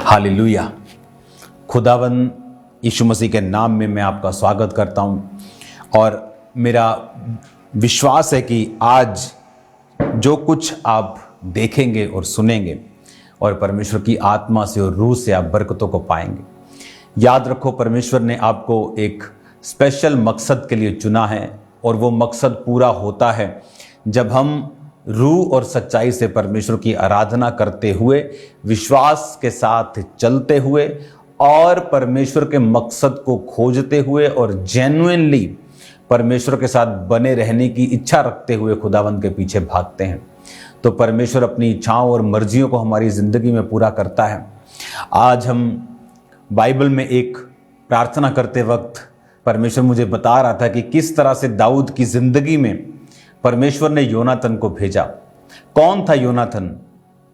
Hallelujah. खुदावन यीशु मसीह के नाम में मैं आपका स्वागत करता हूं और मेरा विश्वास है कि आज जो कुछ आप देखेंगे और सुनेंगे और परमेश्वर की आत्मा से और रूह से आप बरकतों को पाएंगे। याद रखो, परमेश्वर ने आपको एक स्पेशल मकसद के लिए चुना है और वो मकसद पूरा होता है जब हम रूह और सच्चाई से परमेश्वर की आराधना करते हुए, विश्वास के साथ चलते हुए और परमेश्वर के मकसद को खोजते हुए और जेन्युइनली परमेश्वर के साथ बने रहने की इच्छा रखते हुए खुदावंद के पीछे भागते हैं। तो परमेश्वर अपनी इच्छाओं और मर्जियों को हमारी ज़िंदगी में पूरा करता है। आज हम बाइबल में एक प्रार्थना करते वक्त परमेश्वर मुझे बता रहा था कि किस तरह से दाऊद की ज़िंदगी में परमेश्वर ने योनातन को भेजा। कौन था योनातन?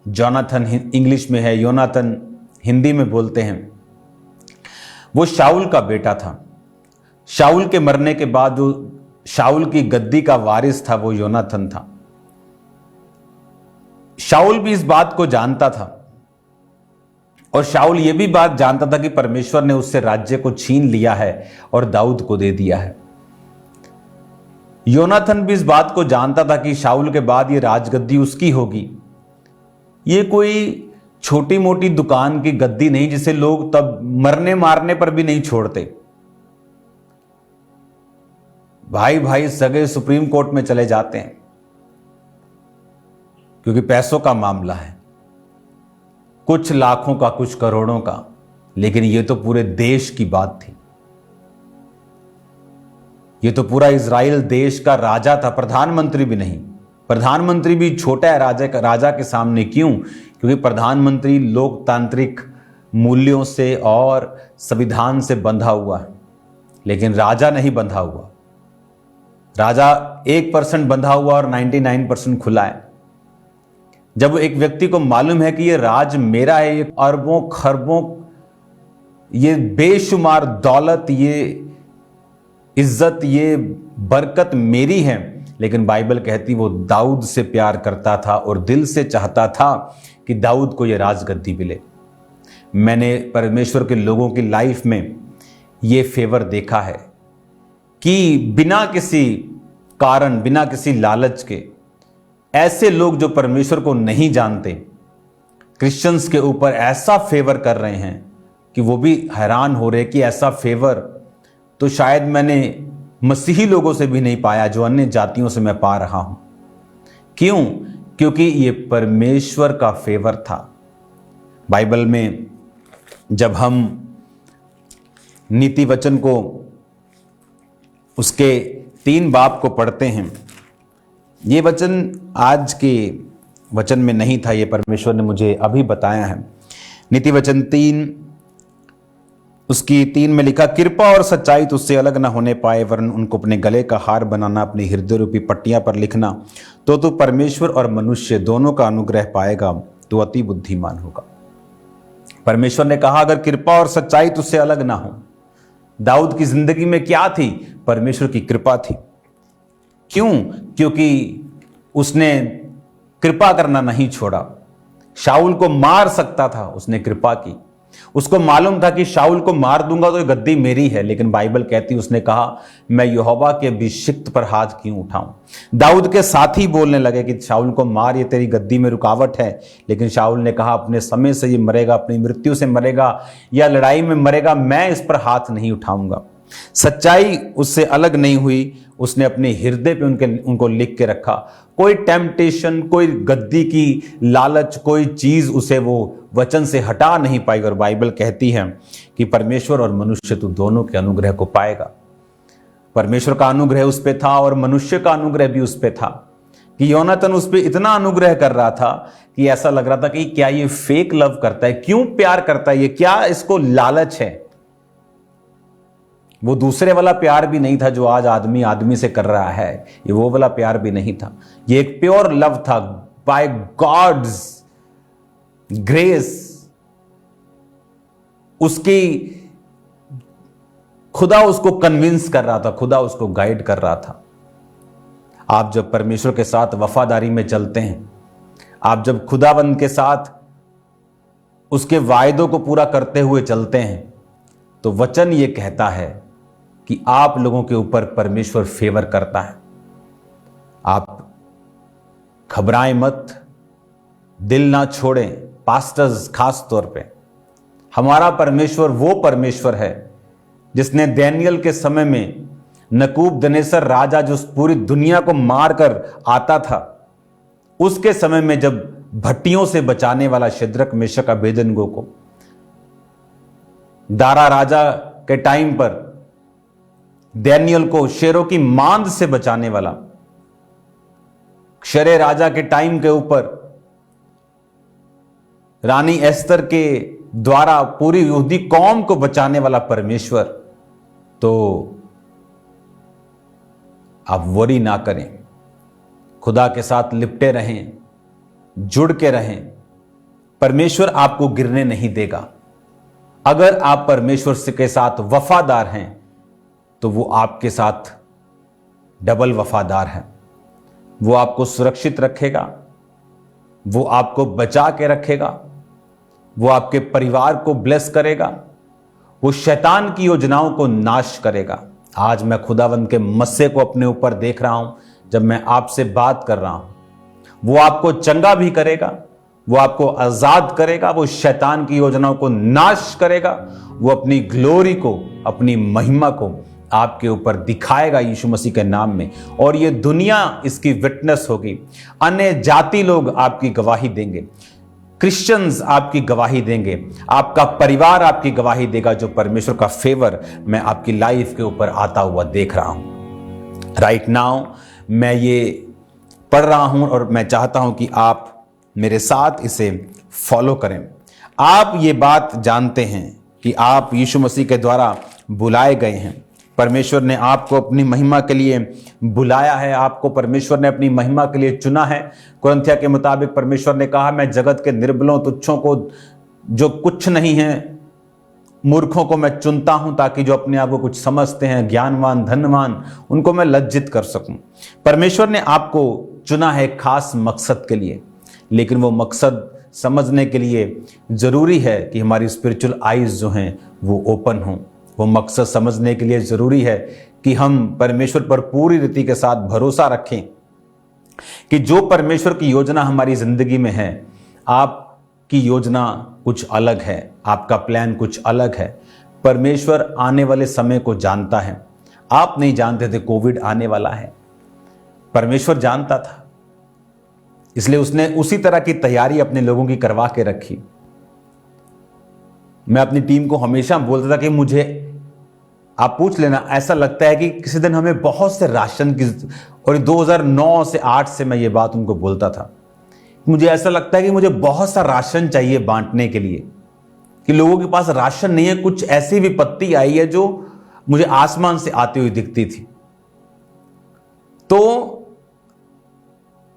जोनाथन इंग्लिश में है, योनातन हिंदी में बोलते हैं। वो शाऊल का बेटा था। शाऊल के मरने के बाद जो शाऊल की गद्दी का वारिस था वो योनाथन था। शाऊल भी इस बात को जानता था और शाऊल ये भी बात जानता था कि परमेश्वर ने उससे राज्य को छीन लिया है और दाऊद को दे दिया है। योनाथन भी इस बात को जानता था कि शाऊल के बाद ये राजगद्दी उसकी होगी। ये कोई छोटी मोटी दुकान की गद्दी नहीं जिसे लोग तब मरने मारने पर भी नहीं छोड़ते। भाई भाई सगे सुप्रीम कोर्ट में चले जाते हैं क्योंकि पैसों का मामला है, कुछ लाखों का, कुछ करोड़ों का। लेकिन ये तो पूरे देश की बात थी। ये तो पूरा इज़राइल देश का राजा था, प्रधानमंत्री भी नहीं। प्रधानमंत्री भी छोटा है राजा के सामने। क्यों? क्योंकि प्रधानमंत्री लोकतांत्रिक मूल्यों से और संविधान से बंधा हुआ है, लेकिन राजा नहीं बंधा हुआ। राजा 1% बंधा हुआ और 99% खुला है। जब एक व्यक्ति को मालूम है कि ये राज मेरा है, ये अरबों खरबों, ये बेशुमार दौलत, ये इज्जत, ये बरकत मेरी है, लेकिन बाइबल कहती वो दाऊद से प्यार करता था और दिल से चाहता था कि दाऊद को ये राजगद्दी मिले। मैंने परमेश्वर के लोगों की लाइफ में ये फेवर देखा है कि बिना किसी कारण, बिना किसी लालच के, ऐसे लोग जो परमेश्वर को नहीं जानते क्रिश्चियंस के ऊपर ऐसा फेवर कर रहे हैं कि वो भी हैरान हो रहे कि ऐसा फेवर तो शायद मैंने मसीही लोगों से भी नहीं पाया जो अन्य जातियों से मैं पा रहा हूं। क्यों? क्योंकि ये परमेश्वर का फेवर था। बाइबल में जब हम नीति वचन को, उसके 3 बाब को पढ़ते हैं, ये वचन आज के वचन में नहीं था, ये परमेश्वर ने मुझे अभी बताया है। नीति वचन 3 उसकी 3 में लिखा, कृपा और सच्चाई तुझसे अलग ना होने पाए, वरन उनको अपने गले का हार बनाना, अपनी हृदय रूपी पट्टियां पर लिखना, तो तू परमेश्वर और मनुष्य दोनों का अनुग्रह पाएगा, तो अति बुद्धिमान होगा। परमेश्वर ने कहा अगर कृपा और सच्चाई तुझसे अलग ना हो। दाऊद की जिंदगी में क्या थी? परमेश्वर की कृपा थी। क्यों? क्योंकि उसने कृपा करना नहीं छोड़ा। शाऊल को मार सकता था, उसने कृपा की। उसको मालूम था कि शाऊल को मार दूंगा तो ये गद्दी मेरी है, लेकिन बाइबल कहती, उसने कहा मैं यहोवा के अभिषिक्त पर हाथ क्यों उठाऊं। दाऊद के साथी बोलने लगे कि शाऊल को मार, ये तेरी गद्दी में रुकावट है, लेकिन शाऊल ने कहा अपने समय से ये मरेगा, अपनी मृत्यु से मरेगा या लड़ाई में मरेगा, मैं इस पर हाथ नहीं उठाऊंगा। सच्चाई उससे अलग नहीं हुई, उसने अपने हृदय पे उनको लिख के रखा। कोई टेम्पटेशन, कोई गद्दी की लालच, कोई चीज उसे वो वचन से हटा नहीं पाई। और बाइबल कहती है कि परमेश्वर और मनुष्य तू दोनों के अनुग्रह को पाएगा। परमेश्वर का अनुग्रह उस पे था और मनुष्य का अनुग्रह भी उस पे था कि योनातन उस पे इतना अनुग्रह कर रहा था कि ऐसा लग रहा था कि क्या ये फेक लव करता है, क्यों प्यार करता है, ये क्या इसको लालच है। वो दूसरे वाला प्यार भी नहीं था जो आज आदमी आदमी से कर रहा है, ये वो वाला प्यार भी नहीं था। ये एक प्योर लव था, बाय गॉड्स ग्रेस। उसकी खुदा उसको कन्विंस कर रहा था, खुदा उसको गाइड कर रहा था। आप जब परमेश्वर के साथ वफादारी में चलते हैं, आप जब खुदाबंद के साथ उसके वायदों को पूरा करते हुए चलते हैं, तो वचन ये कहता है कि आप लोगों के ऊपर परमेश्वर फेवर करता है। आप घबराएं मत, दिल ना छोड़ें। पास्टर्स खास तौर पे, हमारा परमेश्वर वो परमेश्वर है जिसने दानियेल के समय में नबूकदनेस्सर राजा जो पूरी दुनिया को मारकर आता था, उसके समय में जब भट्टियों से बचाने वाला शद्रक मेशक अबेदनगो को, दारा राजा के टाइम पर दानियेल को शेरों की मांद से बचाने वाला, शरे राजा के टाइम के ऊपर रानी एस्तर के द्वारा पूरी यहूदी कौम को बचाने वाला परमेश्वर, तो आप वरी ना करें, खुदा के साथ लिपटे रहें, जुड़ के रहें। परमेश्वर आपको गिरने नहीं देगा। अगर आप परमेश्वर के साथ वफादार हैं तो वो आपके साथ डबल वफादार है। वो आपको सुरक्षित रखेगा, वो आपको बचा के रखेगा, वो आपके परिवार को ब्लेस करेगा, वो शैतान की योजनाओं को नाश करेगा। आज मैं खुदावंद के मस्से को अपने ऊपर देख रहा हूं जब मैं आपसे बात कर रहा हूं। वो आपको चंगा भी करेगा, वो आपको आजाद करेगा, वो शैतान की योजनाओं को नाश करेगा, वो अपनी ग्लोरी को, अपनी महिमा को आपके ऊपर दिखाएगा यीशु मसीह के नाम में। और ये दुनिया इसकी विटनेस होगी। अन्य जाति लोग आपकी गवाही देंगे, क्रिश्चियंस आपकी गवाही देंगे, आपका परिवार आपकी गवाही देगा, जो परमेश्वर का फेवर मैं आपकी लाइफ के ऊपर आता हुआ देख रहा हूं। राइट नाउ मैं ये पढ़ रहा हूं और मैं चाहता हूं कि आप मेरे साथ इसे फॉलो करें। आप ये बात जानते हैं कि आप यीशु मसीह के द्वारा बुलाए गए हैं। परमेश्वर ने आपको अपनी महिमा के लिए बुलाया है, आपको परमेश्वर ने अपनी महिमा के लिए चुना है। कुरिन्थियों के मुताबिक परमेश्वर ने कहा, मैं जगत के निर्बलों, तुच्छों को, जो कुछ नहीं है, मूर्खों को मैं चुनता हूं ताकि जो अपने आप को कुछ समझते हैं, ज्ञानवान, धनवान, उनको मैं लज्जित कर सकूं। परमेश्वर ने आपको चुना है खास मकसद के लिए, लेकिन वो मकसद समझने के लिए जरूरी है कि हमारी स्पिरिचुअल आईज जो हैं वो ओपन हों। वो मकसद समझने के लिए जरूरी है कि हम परमेश्वर पर पूरी रीति के साथ भरोसा रखें कि जो परमेश्वर की योजना हमारी जिंदगी में है, आपकी योजना कुछ अलग है, आपका प्लान कुछ अलग है। परमेश्वर आने वाले समय को जानता है। आप नहीं जानते थे कोविड आने वाला है, परमेश्वर जानता था, इसलिए उसने उसी तरह की तैयारी अपने लोगों की करवा के रखी। मैं अपनी टीम को हमेशा बोलता था कि मुझे, आप पूछ लेना, ऐसा लगता है कि किसी दिन हमें बहुत से राशन की, और 2009 से 8 से मैं ये बात उनको बोलता था, मुझे ऐसा लगता है कि मुझे बहुत सा राशन चाहिए बांटने के लिए, कि लोगों के पास राशन नहीं है। कुछ ऐसी विपत्ति आई है जो मुझे आसमान से आती हुई दिखती थी। तो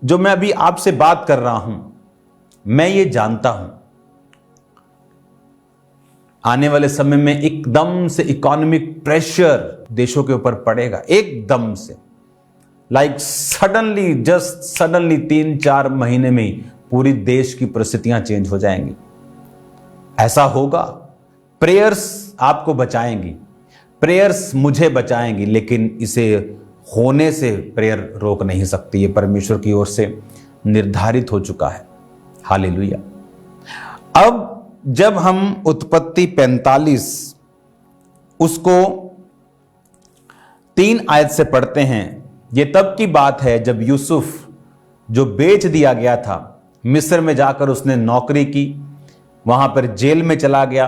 जो मैं अभी आपसे बात कर रहा हूं, मैं ये जानता हूं आने वाले समय में एकदम से इकोनॉमिक प्रेशर देशों के ऊपर पड़ेगा, एकदम से, लाइक सडनली, जस्ट सडनली 3-4 महीने में पूरी देश की परिस्थितियां चेंज हो जाएंगी। ऐसा होगा। प्रेयर्स आपको बचाएंगी, प्रेयर्स मुझे बचाएंगी, लेकिन इसे होने से प्रेयर रोक नहीं सकती। ये परमेश्वर की ओर से निर्धारित हो चुका है। हालेलुया। अब जब हम उत्पत्ति 45 उसको 3 आयत से पढ़ते हैं, ये तब की बात है जब यूसुफ, जो बेच दिया गया था, मिस्र में जाकर उसने नौकरी की, वहां पर जेल में चला गया,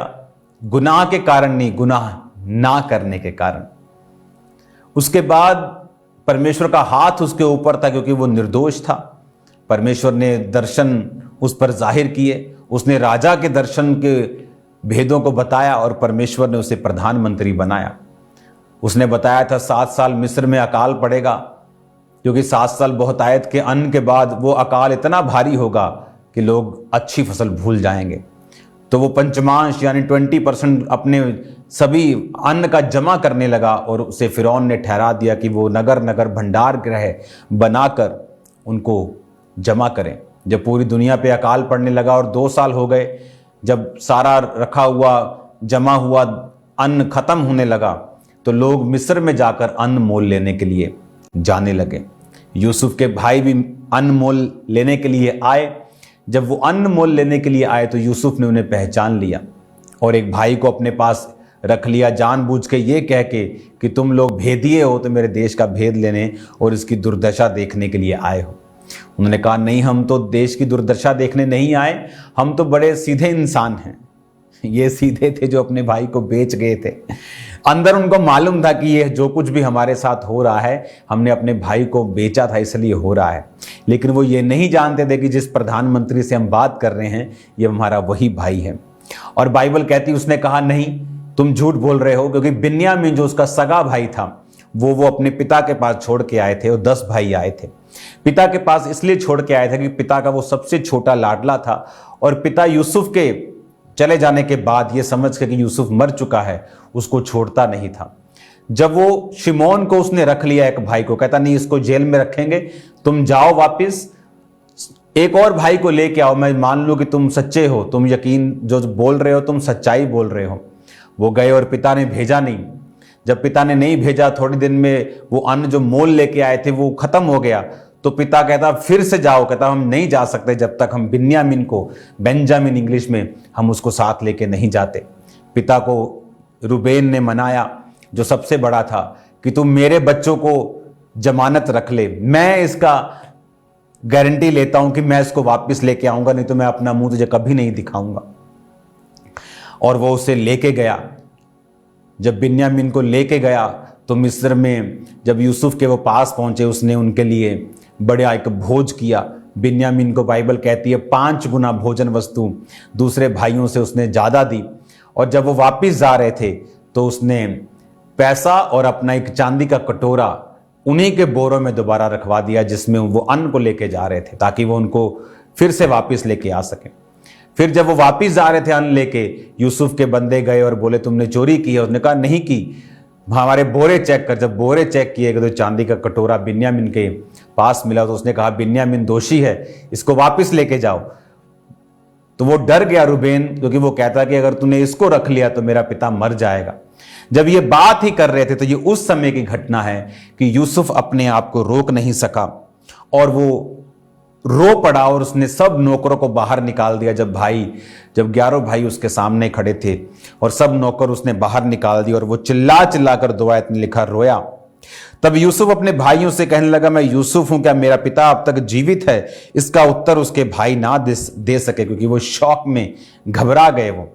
गुनाह के कारण नहीं, गुनाह ना करने के कारण। उसके बाद परमेश्वर का हाथ उसके ऊपर था क्योंकि वो निर्दोष था। परमेश्वर ने दर्शन उस पर जाहिर किए, उसने राजा के दर्शन के भेदों को बताया और परमेश्वर ने उसे प्रधानमंत्री बनाया। उसने बताया था 7 साल मिस्र में अकाल पड़ेगा, क्योंकि 7 साल बहुतायत के अन्न के बाद वो अकाल इतना भारी होगा कि लोग अच्छी फसल भूल जाएंगे। तो वो पंचमांश यानी 20% अपने सभी अन्न का जमा करने लगा और उसे फिरौन ने ठहरा दिया कि वो नगर नगर भंडार गृह बनाकर उनको जमा करें। जब पूरी दुनिया पे अकाल पड़ने लगा और 2 साल हो गए जब सारा रखा हुआ जमा हुआ अन्न खत्म होने लगा तो लोग मिस्र में जाकर अन्न मोल लेने के लिए जाने लगे। यूसुफ के भाई भी अन्न मोल लेने के लिए आए। जब वो अन्न मोल लेने के लिए आए तो यूसुफ ने उन्हें पहचान लिया और एक भाई को अपने पास रख लिया, जानबूझ के ये कह के कि तुम लोग भेदिए हो, तो मेरे देश का भेद लेने और इसकी दुर्दशा देखने के लिए आए हो। उन्होंने कहा नहीं, हम तो देश की दुर्दशा देखने नहीं आए, हम तो बड़े सीधे इंसान हैं। ये सीधे थे जो अपने भाई को बेच गए थे। अंदर उनको मालूम था कि ये जो कुछ भी हमारे साथ हो रहा है, हमने अपने भाई को बेचा था इसलिए हो रहा है। लेकिन वो ये नहीं जानते थे कि जिस प्रधानमंत्री से हम बात कर रहे हैं ये हमारा वही भाई है। और बाइबल कहती है उसने कहा नहीं, तुम झूठ बोल रहे हो, क्योंकि बिन्यामीन जो उसका सगा भाई था वो अपने पिता के पास छोड़ के आए थे और 10 भाई आए थे। पिता के पास इसलिए छोड़ के आए थे कि पिता का वो सबसे छोटा लाडला था और पिता यूसुफ के चले जाने के बाद ये समझ के कि यूसुफ मर चुका है उसको छोड़ता नहीं था। जब वो शिमोन को उसने रख लिया, एक भाई को, कहता नहीं इसको जेल में रखेंगे, तुम जाओ वापिस एक और भाई को लेके आओ, मैं मान लूं कि तुम सच्चे हो, तुम यकीन जो बोल रहे हो तुम सच्चाई बोल रहे हो। वो गए और पिता ने भेजा नहीं। जब पिता ने नहीं भेजा, थोड़ी दिन में वो अन्न जो मोल लेके आए थे वो खत्म हो गया। तो पिता कहता फिर से जाओ, कहता हम नहीं जा सकते जब तक हम बिन्यामीन को, बेंजामिन इंग्लिश में, हम उसको साथ लेके नहीं जाते। पिता को रूबेन ने मनाया जो सबसे बड़ा था कि तुम मेरे बच्चों को जमानत रख ले, मैं इसका गारंटी लेता हूं कि मैं इसको वापस लेके आऊंगा, नहीं तो मैं अपना मुंह तुझे कभी नहीं दिखाऊंगा। और वो उसे लेके गया। जब बिन्यामीन को लेके गया तो मिस्र में जब यूसुफ के वो पास पहुंचे उसने उनके लिए बड़ा एक भोज किया। बिन्यामीन को बाइबल कहती है 5 गुना भोजन वस्तु दूसरे भाइयों से उसने ज़्यादा दी। और जब वो वापस जा रहे थे तो उसने पैसा और अपना एक चांदी का कटोरा उन्हीं के बोरों में दोबारा रखवा दिया जिसमें वो अन्न को लेके जा रहे थे, ताकि वो उनको फिर से वापस लेके आ सके। फिर जब वो वापस जा रहे थे अन्न लेके, यूसुफ के बंदे गए और बोले तुमने चोरी की है? उसने कहा नहीं की, हमारे बोरे चेक कर। जब बोरे चेक किए गए तो चांदी का कटोरा बिन्यामीन के पास मिला। तो उसने कहा बिन्यामीन दोषी है, इसको वापस लेके जाओ। तो वो डर गया रूबेन, क्योंकि वो कहता कि अगर तूने इसको रख लिया तो मेरा पिता मर जाएगा। जब ये बात ही कर रहे थे तो ये उस समय की घटना है कि यूसुफ अपने आप को रोक नहीं सका और वो रो पड़ा और उसने सब नौकरों को बाहर निकाल दिया। जब 11 भाई उसके सामने खड़े थे और सब नौकर उसने बाहर निकाल दिया और वो चिल्ला चिल्ला कर दुआ इतने लिखा रोया। तब यूसुफ अपने भाइयों से कहने लगा मैं यूसुफ हूं, क्या मेरा पिता अब तक जीवित है? इसका उत्तर उसके भाई ना दे सके, क्योंकि वो शौक में घबरा गए। वो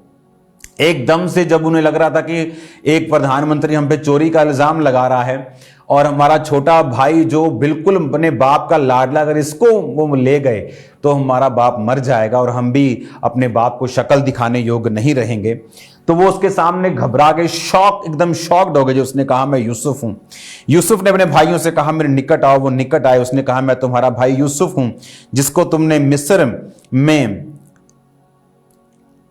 एकदम से जब उन्हें लग रहा था कि एक प्रधानमंत्री हम पे चोरी का इल्जाम लगा रहा है और हमारा छोटा भाई जो बिल्कुल अपने बाप का लाडला, अगर इसको वो ले गए तो हमारा बाप मर जाएगा और हम भी अपने बाप को शक्ल दिखाने योग्य नहीं रहेंगे। तो वो उसके सामने घबरा गए, एकदम शॉक्ड हो गए। जो उसने कहा मैं यूसुफ हूं। यूसुफ ने अपने भाइयों से कहा मेरे निकट आओ। वो निकट आए। उसने कहा मैं तुम्हारा भाई यूसुफ हूं जिसको तुमने मिस्र में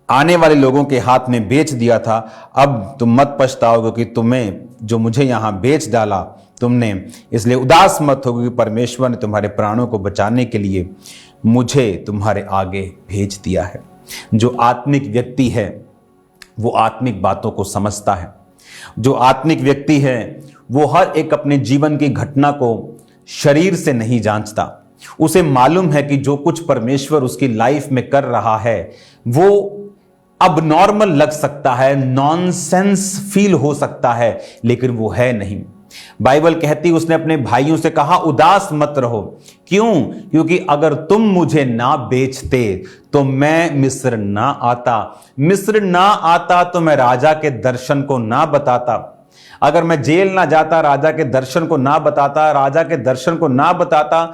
आने वाले लोगों के हाथ में बेच दिया था। अब तुम मत पछताओ, क्योंकि तुम्हें जो मुझे यहां बेच डाला तुमने, इसलिए उदास मत हो, क्योंकि परमेश्वर ने तुम्हारे प्राणों को बचाने के लिए मुझे तुम्हारे आगे भेज दिया है। जो आत्मिक व्यक्ति है वो आत्मिक बातों को समझता है। जो आत्मिक व्यक्ति है वो हर एक अपने जीवन की घटना को शरीर से नहीं जांचता। उसे मालूम है कि जो कुछ परमेश्वर उसकी लाइफ में कर रहा है वो अब नॉर्मल लग सकता है, नॉनसेंस फील हो सकता है, लेकिन वो है नहीं। बाइबल कहती उसने अपने भाइयों से कहा उदास मत रहो। क्यों? क्योंकि अगर तुम मुझे ना बेचते तो मैं मिस्र ना आता। मिस्र ना आता तो मैं राजा के दर्शन को ना बताता। अगर मैं जेल ना जाता, राजा के दर्शन को ना बताता, राजा के दर्शन को ना बताता,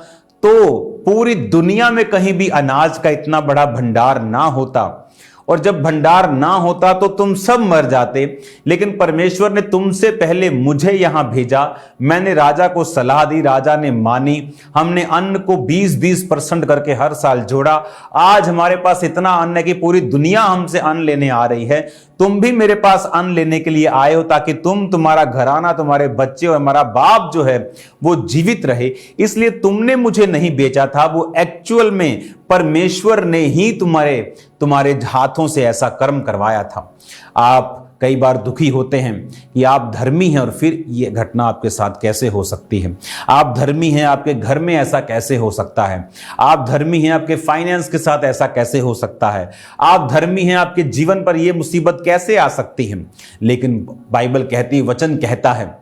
तो पूरी दुनिया में कहीं भी अनाज का इतना बड़ा भंडार ना होता। और जब भंडार ना होता तो तुम सब मर जाते। लेकिन परमेश्वर ने तुमसे पहले मुझे यहां भेजा। मैंने राजा को सलाह दी, राजा ने मानी। हमने अन्न को 20% करके हर साल जोड़ा। आज हमारे पास इतना अन्न है कि पूरी दुनिया हमसे अन्न लेने आ रही है। तुम भी मेरे पास अन्न लेने के लिए आए हो ताकि तुम्हारा घराना, तुम्हारे बच्चे और हमारा बाप जो है वो जीवित रहे। इसलिए तुमने मुझे नहीं बेचा था, वो एक्चुअल में परमेश्वर ने ही तुम्हारे हाथों से ऐसा कर्म करवाया था। आप कई बार दुखी होते हैं कि आप धर्मी हैं और फिर ये घटना आपके साथ कैसे हो सकती है। आप धर्मी हैं, आपके घर में ऐसा कैसे हो सकता है। आप धर्मी हैं, आपके फाइनेंस के साथ ऐसा कैसे हो सकता है। आप धर्मी हैं, आपके जीवन पर यह मुसीबत कैसे आ सकती है। लेकिन बाइबल कहती, वचन कहता है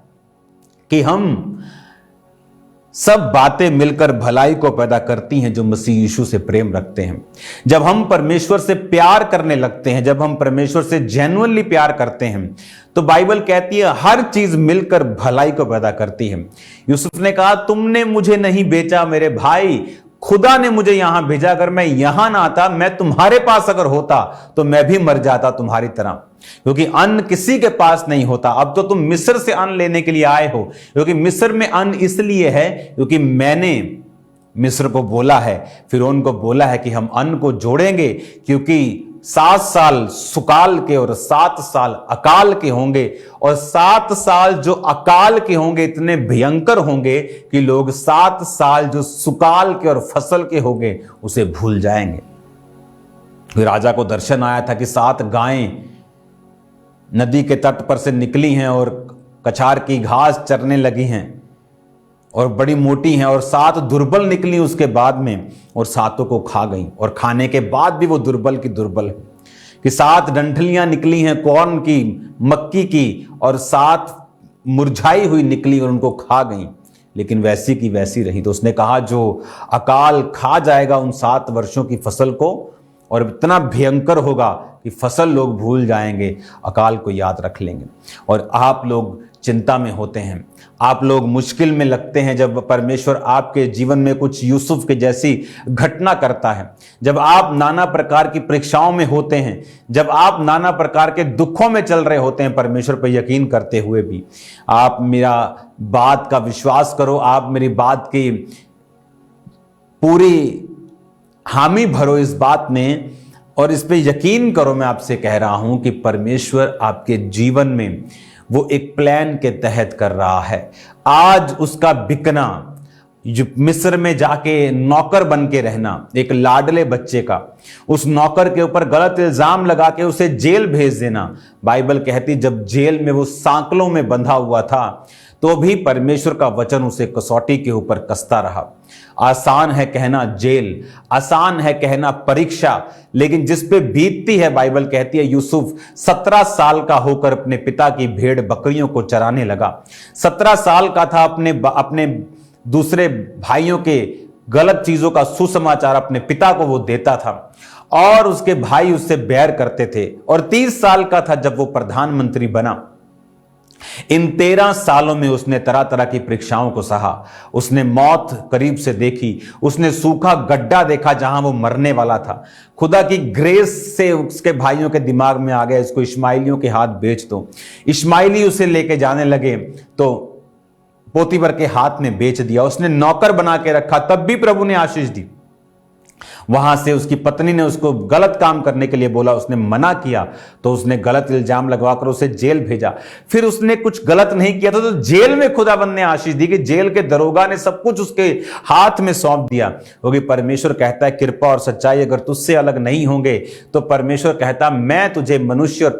कि हम सब बातें मिलकर भलाई को पैदा करती हैं जो मसीह यीशु से प्रेम रखते हैं। जब हम परमेश्वर से प्यार करने लगते हैं, जब हम परमेश्वर से जेन्युइनली प्यार करते हैं, तो बाइबल कहती है हर चीज मिलकर भलाई को पैदा करती है। यूसुफ ने कहा, तुमने मुझे नहीं बेचा मेरे भाई, खुदा ने मुझे यहां भेजा। अगर मैं यहां ना आता, मैं तुम्हारे पास अगर होता तो मैं भी मर जाता तुम्हारी तरह, क्योंकि अन्न किसी के पास नहीं होता। अब तो तुम मिस्र से अन्न लेने के लिए आए हो, क्योंकि मिस्र में अन्न इसलिए है क्योंकि मैंने मिस्र को बोला है, फिरौन को बोला है कि हम अन्न को जोड़ेंगे, क्योंकि 7 साल सुकाल के और 7 साल अकाल के होंगे, और 7 साल जो अकाल के होंगे इतने भयंकर होंगे कि लोग 7 साल जो सुकाल के और फसल के होंगे उसे भूल जाएंगे। फिर राजा को दर्शन आया था कि 7 गायें नदी के तट पर से निकली हैं और कछार की घास चरने लगी हैं और बड़ी मोटी हैं, और 7 दुर्बल निकली उसके बाद में और 7 को खा गई, और खाने के बाद भी वो दुर्बल की दुर्बल है। कि 7 डंठलियां निकली हैं कॉर्न की, मक्की की, और 7 मुरझाई हुई निकली और उनको खा गई, लेकिन वैसी की वैसी रही। तो उसने कहा जो अकाल खा जाएगा उन 7 वर्षों की फसल को, और इतना भयंकर होगा कि फसल लोग भूल जाएंगे, अकाल को याद रख लेंगे। और आप लोग चिंता में होते हैं, आप लोग मुश्किल में लगते हैं जब परमेश्वर आपके जीवन में कुछ यूसुफ के जैसी घटना करता है। जब आप नाना प्रकार की परीक्षाओं में होते हैं, जब आप नाना प्रकार के दुखों में चल रहे होते हैं, परमेश्वर पर यकीन करते हुए भी, आप मेरा बात का विश्वास करो, आप मेरी बात की पूरी हामी भरो इस बात में, और इस पे यकीन करो। मैं आपसे कह रहा हूं कि परमेश्वर आपके जीवन में वो एक प्लान के तहत कर रहा है। आज उसका बिकना, जो मिस्र में जाके नौकर बन के रहना, एक लाडले बच्चे का, उस नौकर के ऊपर गलत इल्जाम लगा के उसे जेल भेज देना। बाइबल कहती जब जेल में वो सांकलों में बंधा हुआ था तो भी परमेश्वर का वचन उसे कसौटी के ऊपर कसता रहा। आसान है कहना जेल, आसान है कहना परीक्षा, लेकिन जिस पे बीतती है, बाइबल कहती है यूसुफ 17 साल का होकर अपने पिता की भेड़ बकरियों को चराने लगा। 17 साल का था, अपने दूसरे भाइयों के गलत चीजों का सुसमाचार अपने पिता को वो देता था, और उसके भाई उससे बैर करते थे। और 30 साल का था जब वो प्रधानमंत्री बना। इन 13 सालों में उसने तरह तरह की परीक्षाओं को सहा, उसने मौत करीब से देखी, उसने सूखा गड्ढा देखा जहां वो मरने वाला था। खुदा की ग्रेस से उसके भाइयों के दिमाग में आ गया इसको इश्माइलियों के हाथ बेच दो। इश्माइली उसे लेके जाने लगे तो पोतीफर के हाथ में बेच दिया। उसने नौकर बना के रखा, तब भी प्रभु ने आशीष दी। वहां से उसकी पत्नी ने उसको गलत काम करने के लिए बोला, उसने मना किया तो उसने गलत इल्जाम लगवाकर उसे जेल भेजा। फिर उसने कुछ गलत नहीं किया था तो जेल में खुदाबंद ने आशीष दी कि जेल के दरोगा ने सब कुछ उसके हाथ में सौंप दिया। क्योंकि परमेश्वर कहता है कृपा और सच्चाई अगर तुझसे अलग नहीं होंगे तो परमेश्वर कहता मैं तुझे मनुष्य और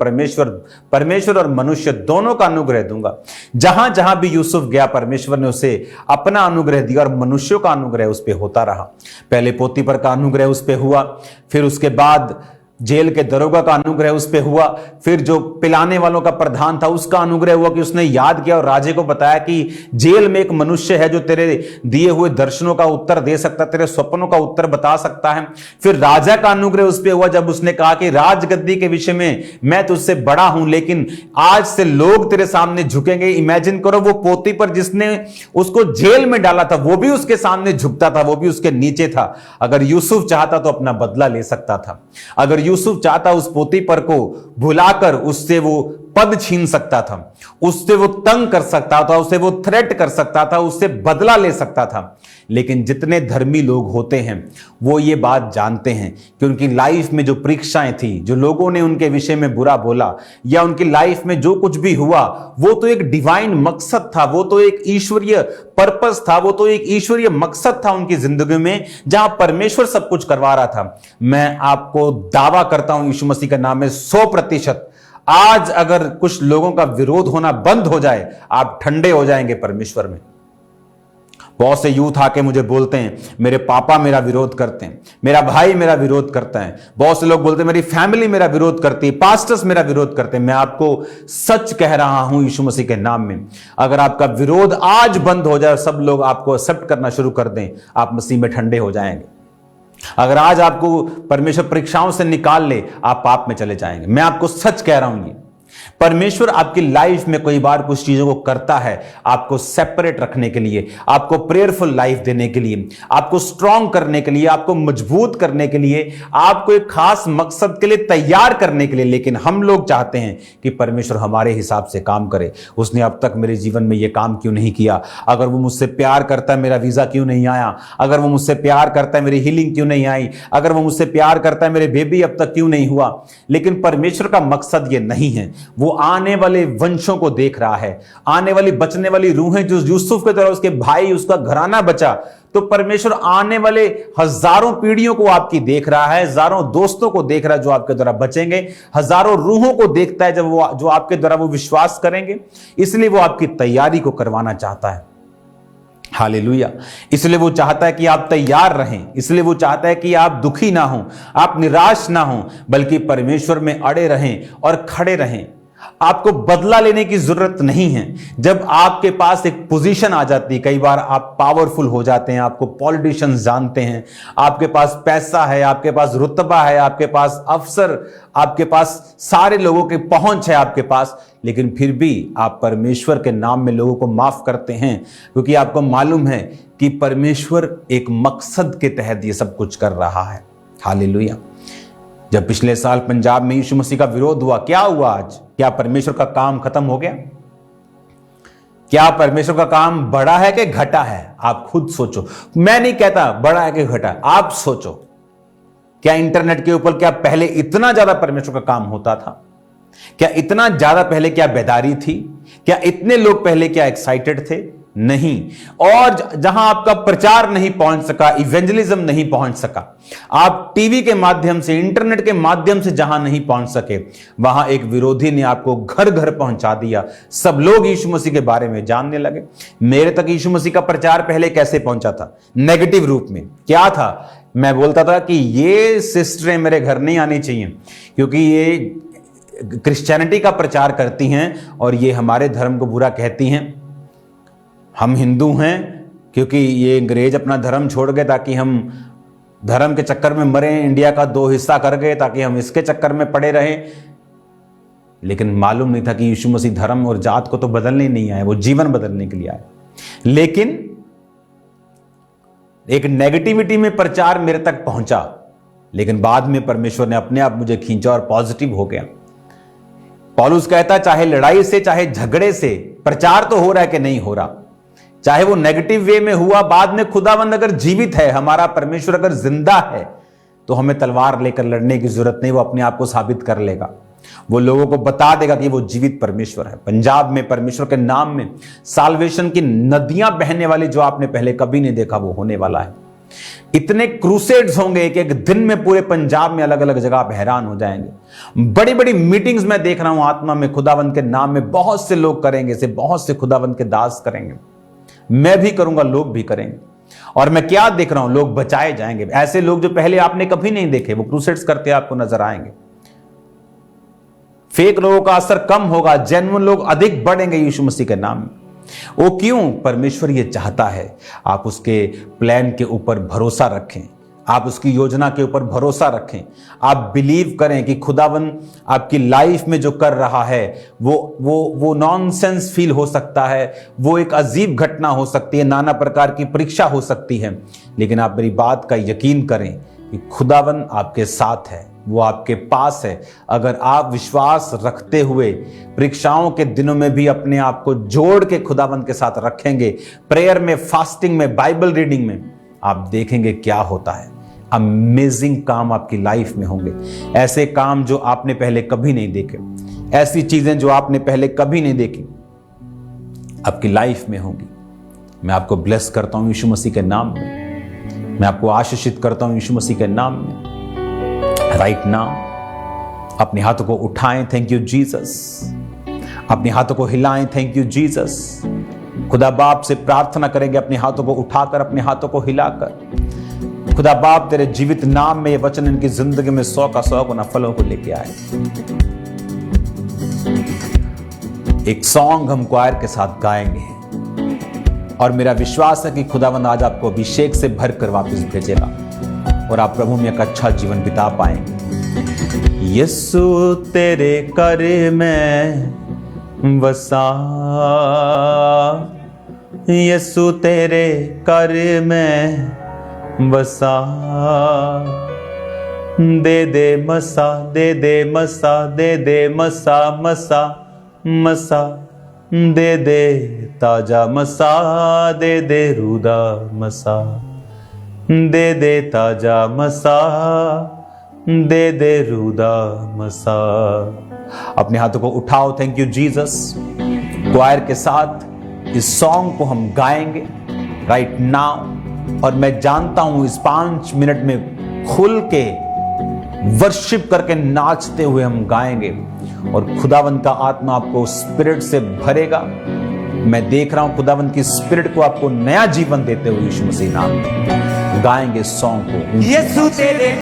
परमेश्वर और मनुष्य दोनों का अनुग्रह दूंगा। जहां जहां भी यूसुफ गया परमेश्वर ने उसे अपना अनुग्रह दिया और मनुष्यों का अनुग्रह उस पर होता रहा। पहले पोतीफर का अनुग्रह उस पे हुआ, फिर उसके बाद जेल के दरोगा का अनुग्रह उस पे हुआ, फिर जो पिलाने वालों का प्रधान था उसका अनुग्रह हुआ कि उसने याद किया और राजे को बताया कि जेल में एक मनुष्य है जो तेरे दिए हुए दर्शनों का उत्तर दे सकता, तेरे स्वप्नों का उत्तर बता सकता है। फिर राजा का अनुग्रह उस पे हुआ जब उसने कहा कि राजगद्दी के विषय में मैं तुझसे बड़ा हूं, लेकिन आज से लोग तेरे सामने झुकेंगे। इमेजिन करो, वो पोतीफर जिसने उसको जेल में डाला था वो भी उसके सामने झुकता था, वो भी उसके नीचे था। अगर यूसुफ चाहता तो अपना बदला ले सकता था। अगर यूसुफ चाहता उस पोतीफर को भुलाकर उससे वो पद छीन सकता था, उससे वो तंग कर सकता था, उससे वो थ्रेट कर सकता था, उससे बदला ले सकता था। लेकिन जितने धर्मी लोग होते हैं वो ये बात जानते हैं कि उनकी लाइफ में जो परीक्षाएं थी, जो लोगों ने उनके विषय में बुरा बोला, या उनकी लाइफ में जो कुछ भी हुआ, वो तो एक डिवाइन मकसद था, वो तो एक ईश्वरीय पर्पस था, वो तो एक ईश्वरीय मकसद था उनकी जिंदगी में, जहां परमेश्वर सब कुछ करवा रहा था। मैं आपको दावा करता हूं यीशु मसीह के नाम में 100%, आज अगर कुछ लोगों का विरोध होना बंद हो जाए, आप ठंडे हो जाएंगे परमेश्वर में। बहुत से यूथ आके मुझे बोलते हैं, मेरे पापा मेरा विरोध करते हैं, मेरा भाई मेरा विरोध करता है, बहुत से लोग बोलते हैं मेरी फैमिली मेरा विरोध करती है, पास्टर्स मेरा विरोध करते हैं। मैं आपको सच कह रहा हूं यीशु मसीह के नाम में, अगर आपका विरोध आज बंद हो जाए, सब लोग आपको एक्सेप्ट करना शुरू कर दें, आप मसीह में ठंडे हो जाएंगे। अगर आज आपको परमेश्वर परीक्षाओं से निकाल ले, आप पाप में चले जाएंगे। मैं आपको सच कह रहा हूं। ये परमेश्वर आपकी लाइफ में कई बार कुछ चीजों को करता है आपको सेपरेट रखने के लिए, आपको प्रेयरफुल लाइफ देने के लिए, आपको स्ट्रांग करने के लिए, आपको मजबूत करने के लिए, आपको एक खास मकसद के लिए तैयार करने के लिए। लेकिन हम लोग चाहते हैं कि परमेश्वर हमारे हिसाब से काम करे। उसने अब तक मेरे जीवन में यह काम क्यों नहीं किया? अगर वो मुझसे प्यार करता है, मेरा वीजा क्यों नहीं आया? अगर वो मुझसे प्यार करता है, मेरी हीलिंग क्यों नहीं आई? अगर वो मुझसे प्यार करता है, मेरे बेबी अब तक क्यों नहीं हुआ? लेकिन परमेश्वर का मकसद ये नहीं है। वो आने वाले वंशों को देख रहा है, आने वाली बचने वाली रूहें, जो यूसुफ के तरह उसके भाई, उसका घराना बचा, तो परमेश्वर आने वाले हजारों पीढ़ियों को आपकी देख रहा है, हजारों दोस्तों को देख रहा है जो आपके द्वारा बचेंगे, हजारों रूहों को देखता है जब वो जो आपके द्वारा वो विश्वास करेंगे। इसलिए वो आपकी तैयारी को करवाना चाहता है। हालेलुया। इसलिए वो चाहता है कि आप तैयार रहें, इसलिए वो चाहता है कि आप दुखी ना हो, आप निराश ना हो, बल्कि परमेश्वर में अड़े रहें और खड़े रहें। आपको बदला लेने की जरूरत नहीं है। जब आपके पास एक पोजीशन आ जाती है, कई बार आप पावरफुल हो जाते हैं, आपको पॉलिटिशियंस जानते हैं, आपके पास पैसा है, आपके पास रुतबा है, आपके पास अफसर, आपके पास सारे लोगों की पहुंच है आपके पास, लेकिन फिर भी आप परमेश्वर के नाम में लोगों को माफ करते हैं, क्योंकि आपको मालूम है कि परमेश्वर एक मकसद के तहत ये सब कुछ कर रहा है। हालेलुया। जब पिछले साल पंजाब में यीशु मसीह का विरोध हुआ, क्या हुआ आज? क्या परमेश्वर का काम खत्म हो गया? क्या परमेश्वर का काम बढ़ा है कि घटा है? आप खुद सोचो। मैं नहीं कहता बढ़ा है कि घटा, आप सोचो। क्या इंटरनेट के ऊपर क्या पहले इतना ज्यादा परमेश्वर का काम होता था? क्या इतना ज्यादा पहले क्या बेदारी थी? क्या इतने लोग पहले क्या एक्साइटेड थे? नहीं। और जहां आपका प्रचार नहीं पहुंच सका, इवेंजलिज्म नहीं पहुंच सका, आप टीवी के माध्यम से, इंटरनेट के माध्यम से जहां नहीं पहुंच सके, वहां एक विरोधी ने आपको घर घर पहुंचा दिया। सब लोग यीशु मसीह के बारे में जानने लगे। मेरे तक यीशु मसीह का प्रचार पहले कैसे पहुंचा था? नेगेटिव रूप में। क्या था? मैं बोलता था कि ये सिस्टरें मेरे घर नहीं आनी चाहिए, क्योंकि ये क्रिश्चियनिटी का प्रचार करती हैं और ये हमारे धर्म को बुरा कहती हैं। हम हिंदू हैं क्योंकि ये अंग्रेज अपना धर्म छोड़ गए ताकि हम धर्म के चक्कर में मरें, इंडिया का 2 हिस्सा कर गए ताकि हम इसके चक्कर में पड़े रहें। लेकिन मालूम नहीं था कि यीशु मसीह धर्म और जात को तो बदलने नहीं आए, वो जीवन बदलने के लिए आए। लेकिन एक नेगेटिविटी में प्रचार मेरे तक पहुंचा, लेकिन बाद में परमेश्वर ने अपने आप मुझे खींचा और पॉजिटिव हो गया। पौलुस कहता, चाहे लड़ाई से, चाहे झगड़े से प्रचार तो हो रहा है कि नहीं हो रहा, चाहे वो नेगेटिव वे में हुआ, बाद में खुदावंद अगर जीवित है, हमारा परमेश्वर अगर जिंदा है, तो हमें तलवार लेकर लड़ने की जरूरत नहीं। वो अपने आप को साबित कर लेगा, वो लोगों को बता देगा कि वो जीवित परमेश्वर है। पंजाब में परमेश्वर के नाम में साल्वेशन की नदियां बहने वाली जो आपने पहले कभी नहीं देखा, वो होने वाला है। इतने क्रूसेड्स होंगे एक एक दिन में पूरे पंजाब में, अलग अलग जगह आप हैरान हो जाएंगे। बड़ी बड़ी मीटिंग्स मैं देख रहा हूं आत्मा में, खुदावंद के नाम में बहुत से लोग करेंगे इसे, बहुत से खुदावंद के दास करेंगे, मैं भी करूंगा, लोग भी करेंगे। और मैं क्या देख रहा हूं, लोग बचाए जाएंगे। ऐसे लोग जो पहले आपने कभी नहीं देखे, वो क्रूसेड्स करते आपको नजर आएंगे। फेक लोगों का असर कम होगा, जेन्युइन लोग अधिक बढ़ेंगे यीशु मसीह के नाम में। वो क्यों? परमेश्वर ये चाहता है आप उसके प्लान के ऊपर भरोसा रखें, आप उसकी योजना के ऊपर भरोसा रखें, आप बिलीव करें कि खुदावन आपकी लाइफ में जो कर रहा है वो नॉनसेंस फील हो सकता है, वो एक अजीब घटना हो सकती है, नाना प्रकार की परीक्षा हो सकती है, लेकिन आप मेरी बात का यकीन करें कि खुदावन आपके साथ है, वो आपके पास है। अगर आप विश्वास रखते हुए परीक्षाओं के दिनों में भी अपने आप को जोड़ के खुदावन के साथ रखेंगे, प्रेयर में, फास्टिंग में, बाइबल रीडिंग में, आप देखेंगे क्या होता है। अमेजिंग काम आपकी लाइफ में होंगे, ऐसे काम जो आपने पहले कभी नहीं देखे, ऐसी चीजें जो आपने पहले कभी नहीं देखी आपकी लाइफ में होंगी। मैं आपको ब्लेस करता हूं यीशु मसीह के नाम में, मैं आपको आशीषित करता हूं यीशु मसीह के नाम में। राइट नाउ अपने हाथों को उठाएं, थैंक यू जीसस। अपने हाथों को हिलाएं, थैंक यू जीसस। खुदा बाप से प्रार्थना करेंगे अपने हाथों को उठाकर, अपने हाथों को हिलाकर। खुदा बाप तेरे जीवित नाम में ये वचन इनकी जिंदगी में 100 का 100 गुना फलों को लेके आए। एक सॉन्ग हम क्वायर के साथ गाएंगे और मेरा विश्वास है कि खुदावंद आज आपको अभिषेक से भरकर वापस भेजेगा और आप प्रभु में एक अच्छा जीवन बिता पाएंगे। यीशु तेरे कर में बसा, यीशु तेरे कर में बसा, दे दे मसा, दे दे मसा, दे दे मसा, मसा मसा, दे दे ताजा मसा, दे दे रूदा मसा, दे दे ताजा मसा, दे दे रूदा मसा। अपने हाथों को उठाओ, थैंक यू जीसस। क्वायर के साथ इस सॉन्ग को हम गाएंगे राइट नाउ, और मैं जानता हूं इस 5 मिनट में खुल के वर्शिप करके नाचते हुए हम गाएंगे और खुदावंत का आत्मा आपको स्पिरिट से भरेगा। मैं देख रहा हूं खुदावंत की स्पिरिट को आपको नया जीवन देते हुए यीशु मसीह नाम में गाएंगे सॉन्ग को। यीशु तेरे